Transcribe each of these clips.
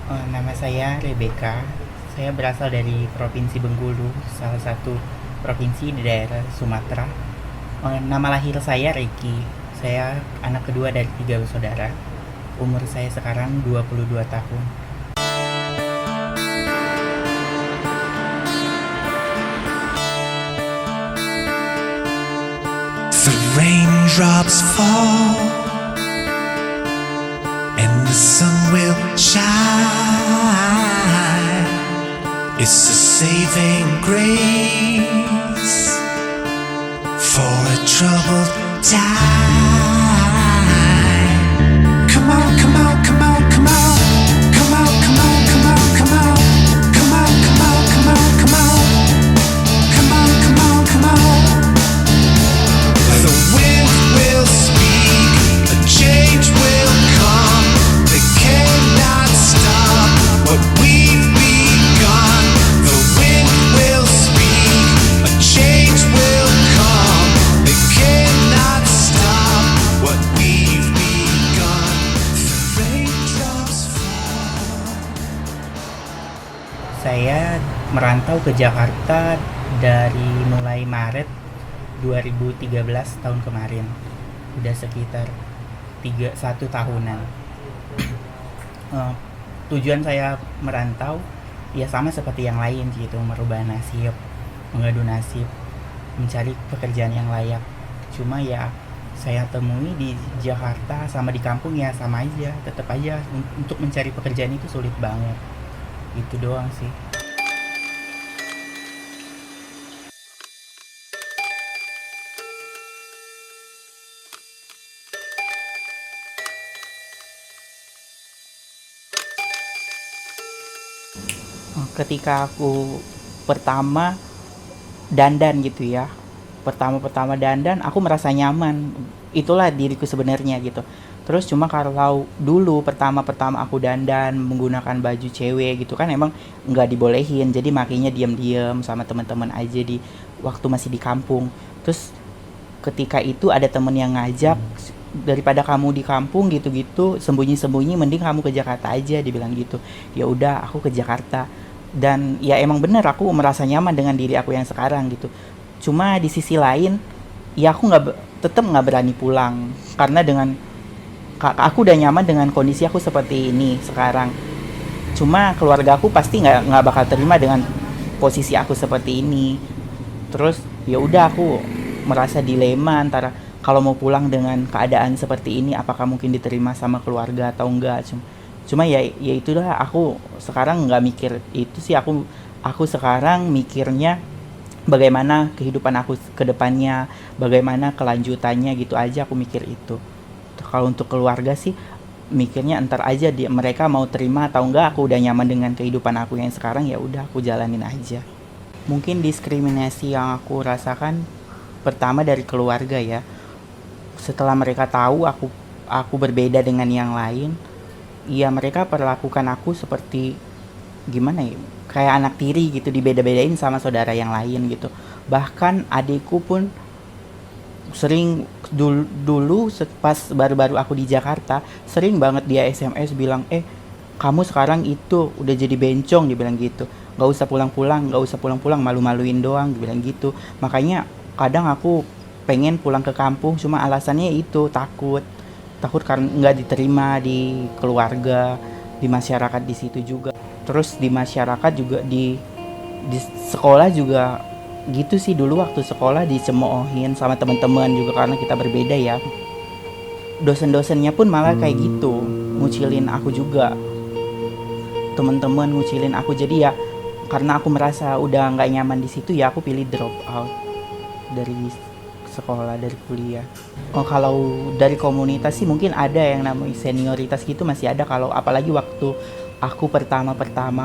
Nama saya Rebecca. Saya berasal dari Provinsi Bengkulu, salah satu provinsi di daerah Sumatera. Nama lahir saya Reki. Saya anak kedua dari 3 bersaudara. Umur saya sekarang 22 tahun. The raindrops fall and the sun will shine. It's a saving grace for a troubled time. Come on, come on, come on, come on. Come on, come on, come on, come on. Come on, come on, come on, come on. Come on, come on, come on. The wind will speak, a change will come. They cannot stop what we've begun. The wind will speak, a change will come. They cannot stop what we've begun. The raindrops fall. Saya merantau ke Jakarta dari mulai Maret 2013 tahun kemarin. Udah sekitar 1 tahunan. Eh, Tujuan saya merantau ya sama seperti yang lain gitu, merubah nasib, mengadu nasib, mencari pekerjaan yang layak. Cuma ya saya temui di Jakarta sama di kampung ya sama aja, tetap aja untuk mencari pekerjaan itu sulit banget. Itu doang sih. Ketika aku pertama dandan gitu ya, pertama dandan aku merasa nyaman, itulah diriku sebenarnya gitu. Terus cuma kalau dulu pertama aku dandan menggunakan baju cewek gitu kan emang nggak dibolehin, jadi makanya diam-diam sama teman-teman aja di waktu masih di kampung. Terus ketika itu ada temen yang ngajak, daripada kamu di kampung gitu-gitu sembunyi-sembunyi mending kamu ke Jakarta aja, dibilang gitu. Ya udah aku ke Jakarta, dan ya emang bener aku merasa nyaman dengan diri aku yang sekarang gitu. Cuma di sisi lain ya aku tetap nggak berani pulang karena dengan aku udah nyaman dengan kondisi aku seperti ini sekarang. Cuma keluarga aku pasti nggak bakal terima dengan posisi aku seperti ini. Terus ya udah aku merasa dilema antara kalau mau pulang dengan keadaan seperti ini apakah mungkin diterima sama keluarga atau enggak. Cuma ya itulah, aku sekarang nggak mikir itu sih. Aku sekarang mikirnya bagaimana kehidupan aku ke depannya, bagaimana kelanjutannya gitu aja, aku mikir itu. Kalau untuk keluarga sih mikirnya entar aja mereka mau terima atau enggak. Aku udah nyaman dengan kehidupan aku yang sekarang, ya udah aku jalanin aja. Mungkin diskriminasi yang aku rasakan pertama dari keluarga ya. Setelah mereka tahu aku berbeda dengan yang lain, ya mereka perlakukan aku seperti gimana ya, kayak anak tiri gitu, dibeda-bedain sama saudara yang lain gitu. Bahkan adikku pun sering dulu pas baru-baru aku di Jakarta sering banget dia SMS bilang, kamu sekarang itu udah jadi bencong, dibilang gitu. Nggak usah pulang-pulang, malu-maluin doang, dibilang gitu. Makanya kadang aku pengen pulang ke kampung, cuma alasannya itu takut karena nggak diterima di keluarga, di masyarakat di situ juga. Terus di masyarakat juga di sekolah juga gitu sih. Dulu waktu sekolah dicemoohin sama teman-teman juga karena kita berbeda ya. Dosen-dosennya pun malah kayak gitu, ngucilin aku juga. Teman-teman ngucilin aku, jadi ya karena aku merasa udah nggak nyaman di situ ya aku pilih drop out dari sekolah, dari kuliah. Kalau dari komunitas sih mungkin ada yang namanya senioritas gitu, masih ada. Kalau apalagi waktu aku pertama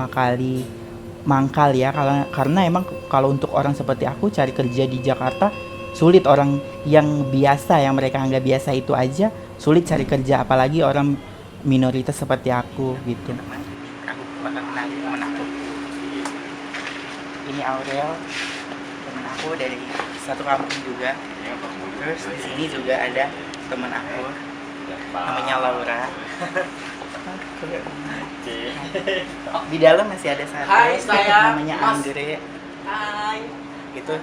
kali mangkal ya, karena emang kalau untuk orang seperti aku cari kerja di Jakarta sulit. Orang yang biasa, yang mereka anggap biasa itu aja sulit cari kerja, apalagi orang minoritas seperti aku gitu. Aku bakal kenalin temen aku. Ini Aurel, temen aku dari satu kampung juga. Terus di sini juga ada temen aku namanya Laura. Di dalam masih ada satu. Hai, saya namanya Mas. Andre. Hai. Gitu.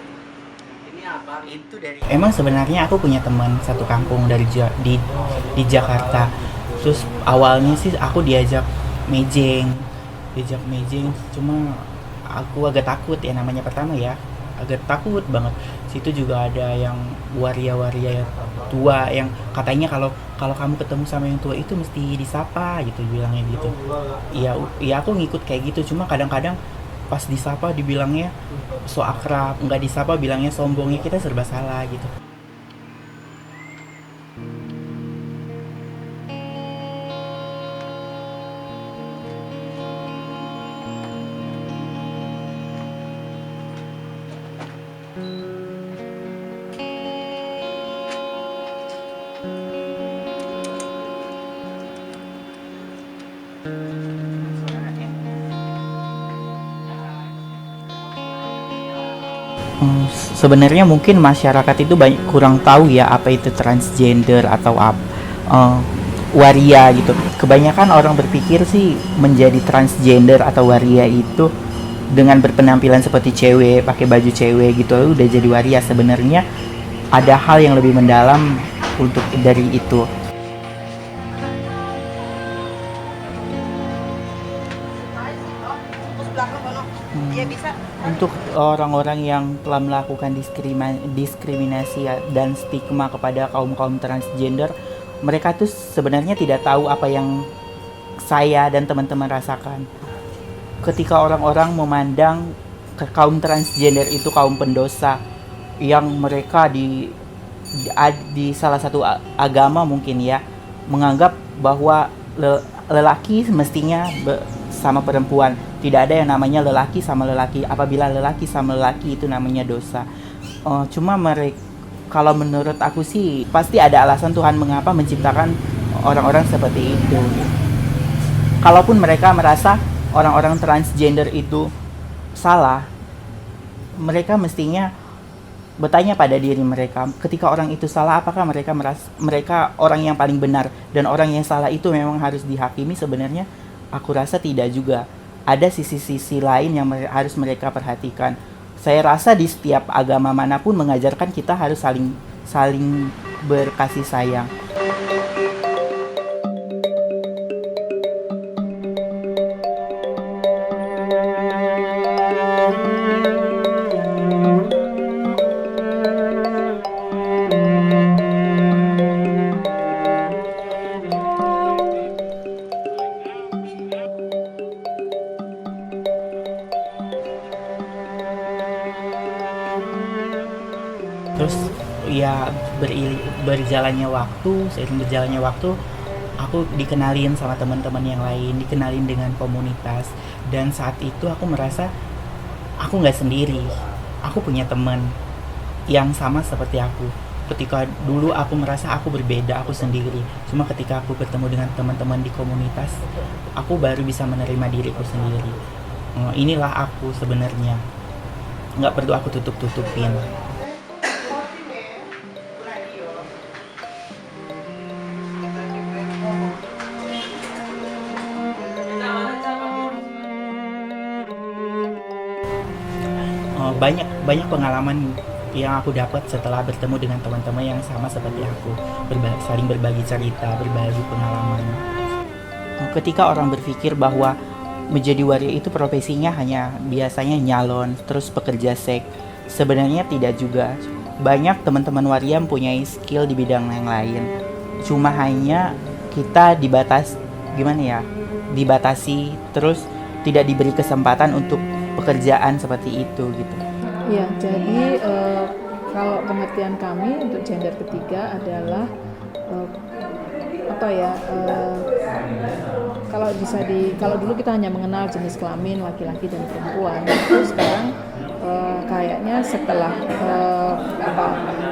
Ini apa? Itu dari emang sebenarnya aku punya teman satu kampung dari di Jakarta. Terus awalnya sih aku diajak mejeng, cuma aku agak takut ya, namanya pertama ya, agak takut banget. Situ juga ada yang waria-waria tua yang katanya kalau kalau kamu ketemu sama yang tua itu mesti disapa gitu, bilangnya gitu. Iya aku ngikut kayak gitu, cuma kadang-kadang pas disapa dibilangnya so akrab, nggak disapa bilangnya sombongnya, kita serba salah gitu. Sebenarnya mungkin masyarakat itu kurang tahu ya apa itu transgender atau waria gitu. Kebanyakan orang berpikir sih menjadi transgender atau waria itu dengan berpenampilan seperti cewek, pakai baju cewek gitu udah jadi waria. Sebenarnya ada hal yang lebih mendalam untuk dari itu. Untuk orang-orang yang telah melakukan diskriminasi dan stigma kepada kaum-kaum transgender, mereka tuh sebenarnya tidak tahu apa yang saya dan teman-teman rasakan. Ketika orang-orang memandang ke kaum transgender itu kaum pendosa, yang mereka di salah satu agama mungkin ya, menganggap bahwa lelaki mestinya sama perempuan. Tidak ada yang namanya lelaki sama lelaki. Apabila lelaki sama lelaki itu namanya dosa. Cuma mereka, kalau menurut aku sih pasti ada alasan Tuhan mengapa menciptakan orang-orang seperti itu. Kalaupun mereka merasa orang-orang transgender itu salah, mereka mestinya bertanya pada diri mereka, ketika orang itu salah, apakah mereka orang yang paling benar, dan orang yang salah itu memang harus dihakimi? Sebenarnya aku rasa tidak juga. Ada sisi-sisi lain yang harus mereka perhatikan. Saya rasa di setiap agama manapun mengajarkan kita harus saling berkasih sayang. Terus ya seiring berjalannya waktu aku dikenalin sama teman-teman yang lain, dikenalin dengan komunitas, dan saat itu aku merasa aku nggak sendiri, aku punya teman yang sama seperti aku. Ketika dulu aku merasa aku berbeda, aku sendiri, cuma ketika aku bertemu dengan teman-teman di komunitas, aku baru bisa menerima diriku sendiri. Inilah aku sebenarnya, nggak perlu aku tutup-tutupin. Banyak pengalaman yang aku dapat setelah bertemu dengan teman-teman yang sama seperti aku, saling berbagi cerita, berbagi pengalaman. Ketika orang berpikir bahwa menjadi waria itu profesinya hanya biasanya nyalon, terus pekerja seks, sebenarnya tidak juga. Banyak teman-teman waria mempunyai skill di bidang yang lain, cuma hanya kita dibatasi, terus tidak diberi kesempatan untuk pekerjaan seperti itu gitu. Ya, jadi kalau pengertian kami untuk gender ketiga adalah kalau dulu kita hanya mengenal jenis kelamin laki-laki dan perempuan, itu sekarang kayaknya setelah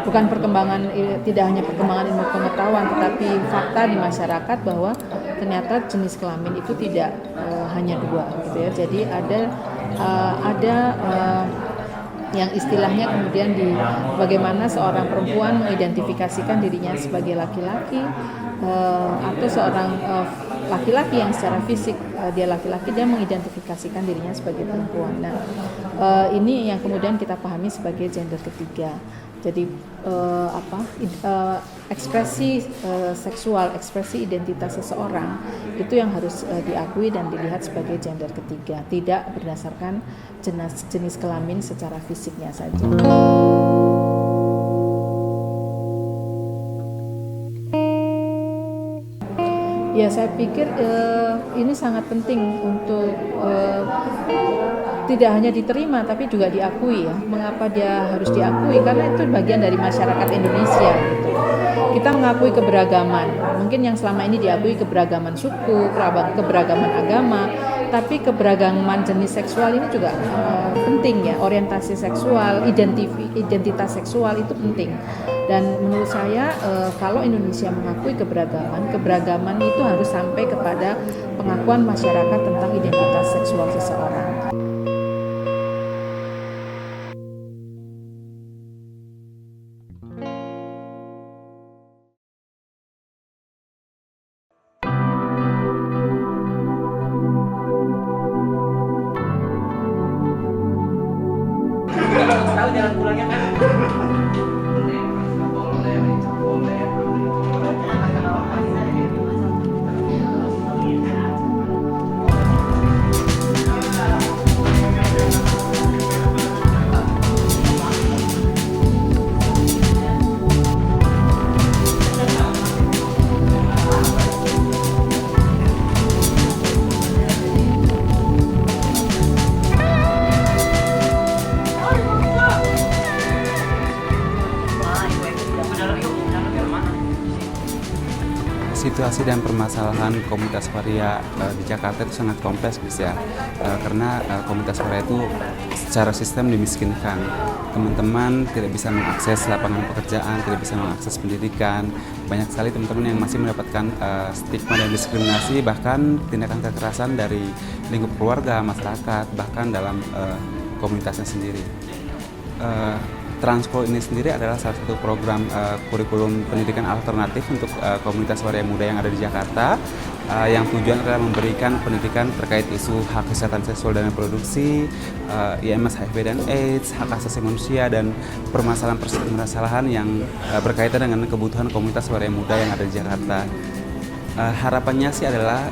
bukan perkembangan, tidak hanya perkembangan ilmu pengetahuan, tetapi fakta di masyarakat bahwa ternyata jenis kelamin itu tidak hanya dua gitu ya. Jadi ada yang istilahnya kemudian bagaimana seorang perempuan mengidentifikasikan dirinya sebagai laki-laki, atau seorang laki-laki yang secara fisik dia laki-laki, dia mengidentifikasikan dirinya sebagai perempuan. Nah, ini yang kemudian kita pahami sebagai gender ketiga. Jadi ekspresi seksual, ekspresi identitas seseorang itu yang harus diakui dan dilihat sebagai gender ketiga, tidak berdasarkan jenis kelamin secara fisiknya saja. Ya, saya pikir ini sangat penting untuk tidak hanya diterima tapi juga diakui ya. Mengapa dia harus diakui? Karena itu bagian dari masyarakat Indonesia gitu. Kita mengakui keberagaman. Mungkin yang selama ini diakui keberagaman suku, keberagaman agama, tapi keberagaman jenis seksual ini juga penting ya. Orientasi seksual, identitas seksual itu penting. Dan menurut saya kalau Indonesia mengakui keberagaman itu harus sampai kepada pengakuan masyarakat tentang identitas seksual seseorang. Tahu jalan pulangnya kan? Situasi dan permasalahan komunitas waria di Jakarta itu sangat kompleks ya, karena komunitas waria itu secara sistem dimiskinkan. Teman-teman tidak bisa mengakses lapangan pekerjaan, tidak bisa mengakses pendidikan. Banyak sekali teman-teman yang masih mendapatkan stigma dan diskriminasi, bahkan tindakan kekerasan dari lingkup keluarga, masyarakat, bahkan dalam komunitasnya sendiri. Transko ini sendiri adalah salah satu program kurikulum pendidikan alternatif untuk komunitas waria muda yang ada di Jakarta, yang tujuan adalah memberikan pendidikan terkait isu hak kesehatan seksual dan reproduksi, IMS HIV dan AIDS, hak asasi manusia, dan permasalahan-permasalahan yang berkaitan dengan kebutuhan komunitas waria muda yang ada di Jakarta. Harapannya sih adalah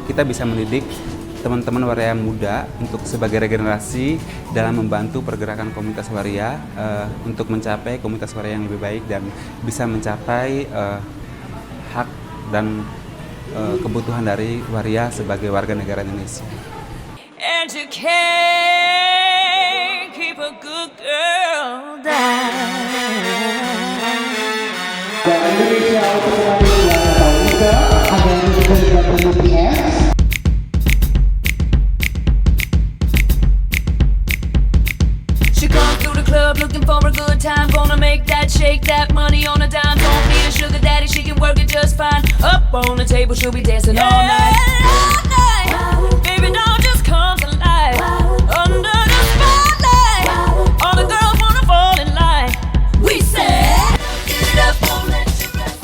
kita bisa mendidik teman-teman waria muda untuk sebagai regenerasi dalam membantu pergerakan komunitas waria untuk mencapai komunitas waria yang lebih baik dan bisa mencapai hak dan kebutuhan dari waria sebagai warga negara Indonesia. And you can't keep a good girl down. Indonesia untuk kembali ke ada yang diberikan BTS. She comes through the club looking for a good time. Gonna make that shake that money on a dime. Don't need a sugar daddy, she can work it just fine. Up on the table, she'll be dancing all night. Baby, don't just come to life. Under the spotlight, all the girls wanna fall in line. We said, get it up, won't let you rest.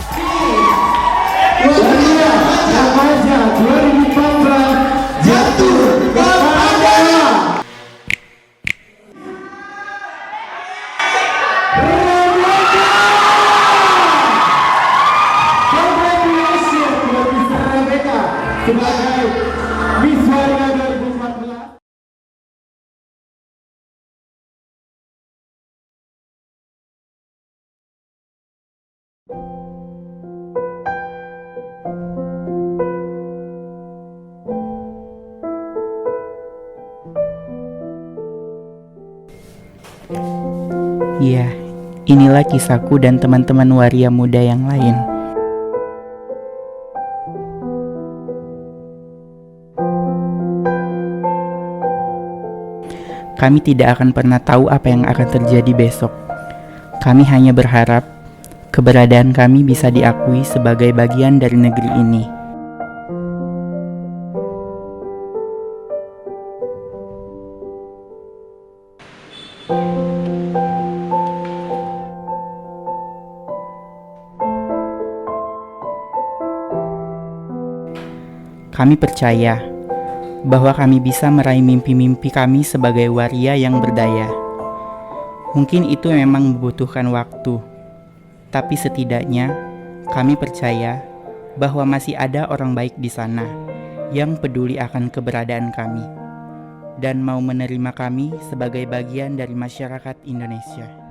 Waria Remaja 2014 jatuh kepada sebagai Miss Waria 2014. Iya, inilah kisahku dan teman-teman waria muda yang lain. Kami tidak akan pernah tahu apa yang akan terjadi besok. Kami hanya berharap keberadaan kami bisa diakui sebagai bagian dari negeri ini. Kami percaya bahwa kami bisa meraih mimpi-mimpi kami sebagai waria yang berdaya. Mungkin itu memang membutuhkan waktu, tapi setidaknya kami percaya bahwa masih ada orang baik di sana yang peduli akan keberadaan kami dan mau menerima kami sebagai bagian dari masyarakat Indonesia.